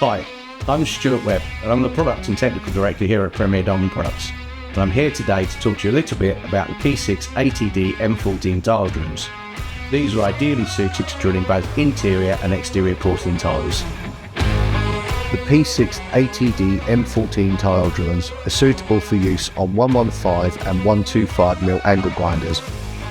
Hi, I'm Stuart Webb and I'm the Product and Technical Director here at Premier Diamond Products. And I'm here today to talk to you a little bit about the P6-ATDM14 dial drills. These are ideally suited to drilling both interior and exterior porcelain tiles. The P6-ATDM14 tile drillers are suitable for use on 115 and 125mm angle grinders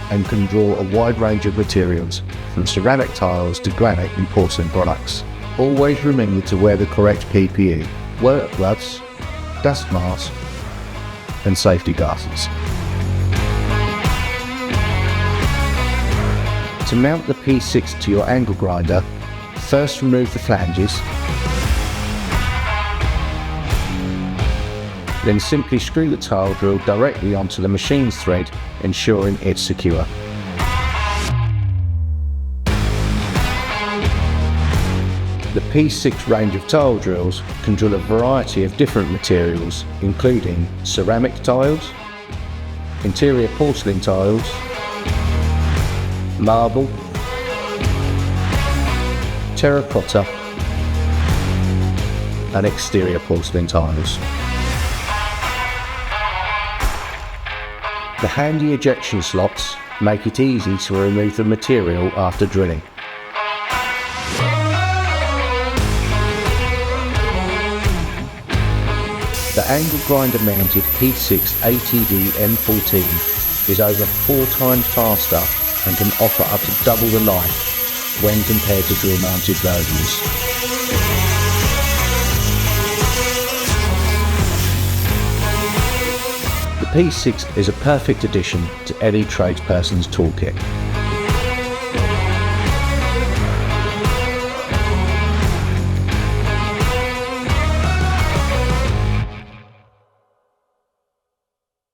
and can draw a wide range of materials from ceramic tiles to granite and porcelain products. Always remember to wear the correct PPE, work gloves, dust masks and safety glasses. To mount the P6 to your angle grinder, first remove the flanges, then simply screw the tile drill directly onto the machine's thread, ensuring it's secure. The P6 range of tile drills can drill a variety of different materials, including ceramic tiles, interior porcelain tiles, marble, terracotta, and exterior porcelain tiles. The handy ejection slots make it easy to remove the material after drilling. The angle grinder mounted P6-ATDM14 is over 4 times faster and can offer up to double the life when compared to drill mounted versions. The P6 is a perfect addition to any tradesperson's toolkit.